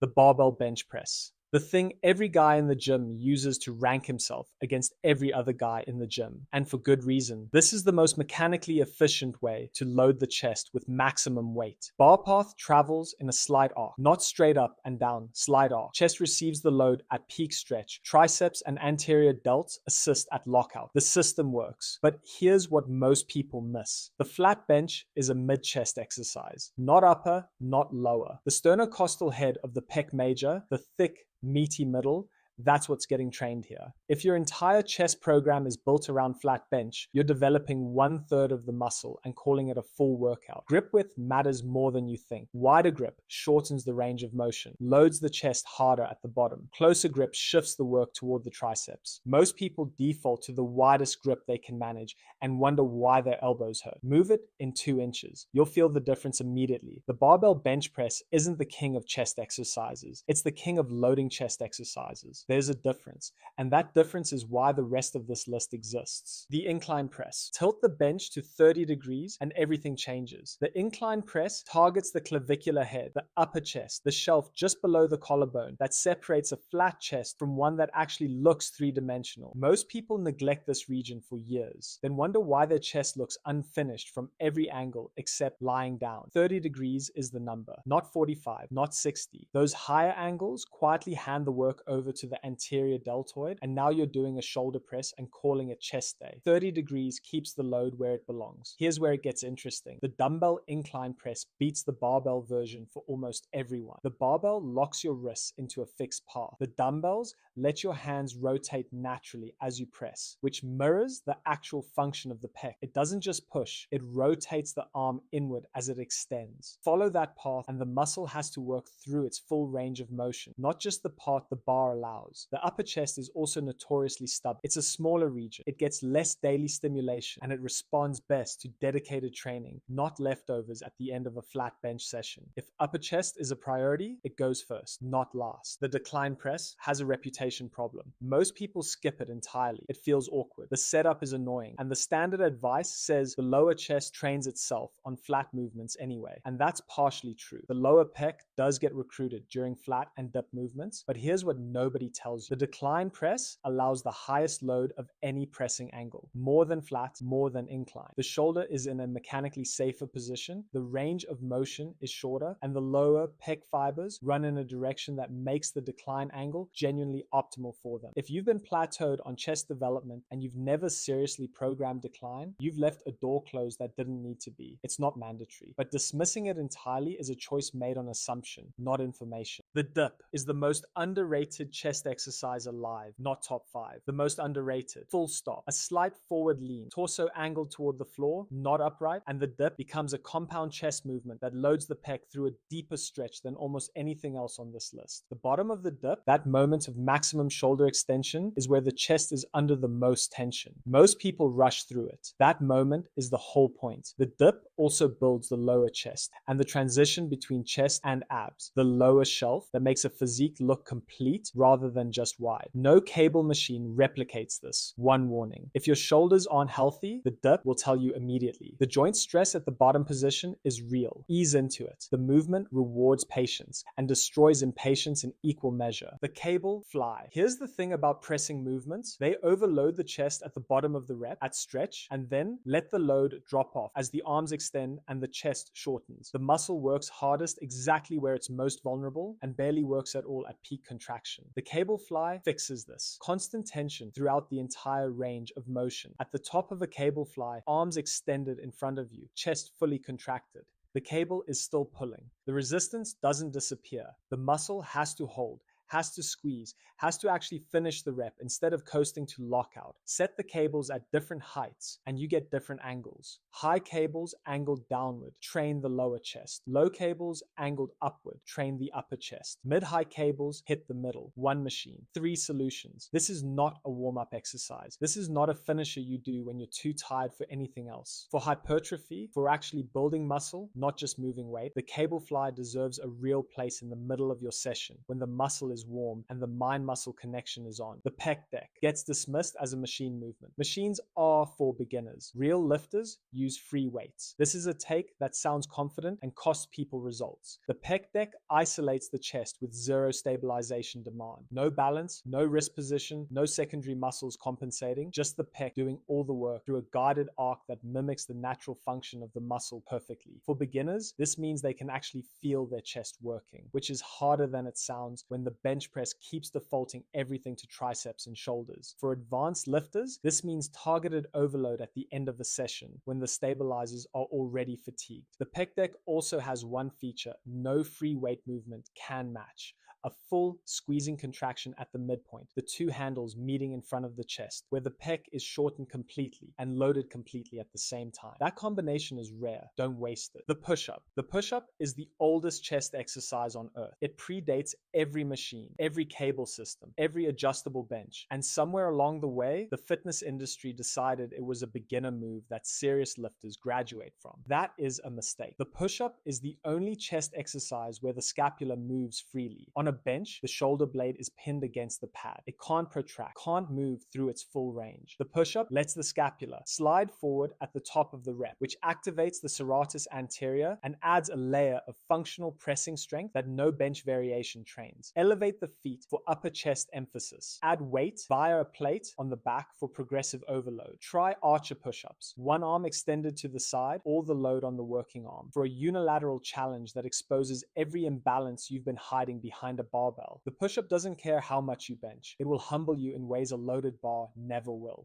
The barbell bench press. The thing every guy in the gym uses to rank himself against every other guy in the gym. And for good reason. This is the most mechanically efficient way to load the chest with maximum weight. Bar path travels in a slight arc, not straight up and down, slight arc. Chest receives the load at peak stretch. Triceps and anterior delts assist at lockout. The system works. But here's what most people miss. The flat bench is a mid-chest exercise, not upper, not lower. The sternocostal head of the pec major, the thick, meaty middle, that's what's getting trained here. If your entire chest program is built around flat bench, you're developing 1/3 of the muscle and calling it a full workout. Grip width matters more than you think. Wider grip shortens the range of motion, loads the chest harder at the bottom. Closer grip shifts the work toward the triceps. Most people default to the widest grip they can manage and wonder why their elbows hurt. Move it in 2 inches. You'll feel the difference immediately. The barbell bench press isn't the king of chest exercises. It's the king of loading chest exercises. There's a difference, and that difference is why the rest of this list exists. The incline press. Tilt the bench to 30 degrees and everything changes. The incline press targets the clavicular head, the upper chest, the shelf just below the collarbone that separates a flat chest from one that actually looks three-dimensional. Most people neglect this region for years, then wonder why their chest looks unfinished from every angle except lying down. 30 degrees is the number, not 45, not 60. Those higher angles quietly hand the work over to the anterior deltoid, and now you're doing a shoulder press and calling it chest day. 30 degrees keeps the load where it belongs. Here's where it gets interesting. The dumbbell incline press beats the barbell version for almost everyone. The barbell locks your wrists into a fixed path. The dumbbells let your hands rotate naturally as you press, which mirrors the actual function of the pec. It doesn't just push, it rotates the arm inward as it extends. Follow that path and the muscle has to work through its full range of motion, not just the part the bar allows. The upper chest is also notoriously stubborn. It's a smaller region. It gets less daily stimulation and it responds best to dedicated training, not leftovers at the end of a flat bench session. If upper chest is a priority, it goes first, not last. The decline press has a reputation problem. Most people skip it entirely. It feels awkward. The setup is annoying, and the standard advice says the lower chest trains itself on flat movements anyway, and that's partially true. The lower pec does get recruited during flat and dip movements, but here's what nobody tells you. The decline press allows the highest load of any pressing angle, more than flat, more than incline. The shoulder is in a mechanically safer position, the range of motion is shorter, and the lower pec fibers run in a direction that makes the decline angle genuinely optimal for them. If you've been plateaued on chest development and you've never seriously programmed decline, you've left a door closed that didn't need to be. It's not mandatory, but dismissing it entirely is a choice made on assumption, not information. The dip is the most underrated chest exercise alive, not top 5. The most underrated, full stop. A slight forward lean, torso angled toward the floor, not upright, and the dip becomes a compound chest movement that loads the pec through a deeper stretch than almost anything else on this list. The bottom of the dip, that moment of maximum shoulder extension, is where the chest is under the most tension. Most people rush through it. That moment is the whole point. The dip also builds the lower chest and the transition between chest and abs, the lower shelf that makes a physique look complete rather than just wide. No cable machine replicates this. One warning: if your shoulders aren't healthy, the dip will tell you immediately. The joint stress at the bottom position is real. Ease into it. The movement rewards patience and destroys impatience in equal measure. The cable fly. Here's the thing about pressing movements: they overload the chest at the bottom of the rep at stretch and then let the load drop off as the arms extend and the chest shortens. The muscle works hardest exactly where it's most vulnerable and barely works at all at peak contraction. The cable fly fixes this. Constant tension throughout the entire range of motion. At the top of a cable fly, arms extended in front of you, chest fully contracted. The cable is still pulling. The resistance doesn't disappear. The muscle has to hold, has to squeeze, has to actually finish the rep instead of coasting to lockout. Set the cables at different heights and you get different angles. High cables angled downward, train the lower chest. Low cables angled upward, train the upper chest. Mid-high cables hit the middle. One machine, 3 solutions. This is not a warm-up exercise. This is not a finisher you do when you're too tired for anything else. For hypertrophy, for actually building muscle, not just moving weight, the cable fly deserves a real place in the middle of your session when the muscle is is warm and the mind-muscle connection is on. The Pec Deck gets dismissed as a machine movement. Machines are for beginners. Real lifters use free weights. This is a take that sounds confident and costs people results. The Pec Deck isolates the chest with zero stabilization demand. No balance, no wrist position, no secondary muscles compensating, just the pec doing all the work through a guided arc that mimics the natural function of the muscle perfectly. For beginners, this means they can actually feel their chest working, which is harder than it sounds when the bench press keeps defaulting everything to triceps and shoulders. For advanced lifters, this means targeted overload at the end of the session when the stabilizers are already fatigued. The Pec Deck also has one feature no free weight movement can match: a full squeezing contraction at the midpoint, the two handles meeting in front of the chest, where the pec is shortened completely and loaded completely at the same time. That combination is rare. Don't waste it. The push-up. The push-up is the oldest chest exercise on earth. It predates every machine, every cable system, every adjustable bench, and somewhere along the way, the fitness industry decided it was a beginner move that serious lifters graduate from. That is a mistake. The push-up is the only chest exercise where the scapula moves freely. On a bench, the shoulder blade is pinned against the pad. It can't protract, can't move through its full range. The push-up lets the scapula slide forward at the top of the rep, which activates the serratus anterior and adds a layer of functional pressing strength that no bench variation trains. Elevate the feet for upper chest emphasis. Add weight via a plate on the back for progressive overload. Try archer push-ups. One arm extended to the side, all the load on the working arm, for a unilateral challenge that exposes every imbalance you've been hiding behind a barbell. The push-up doesn't care how much you bench. It will humble you in ways a loaded bar never will.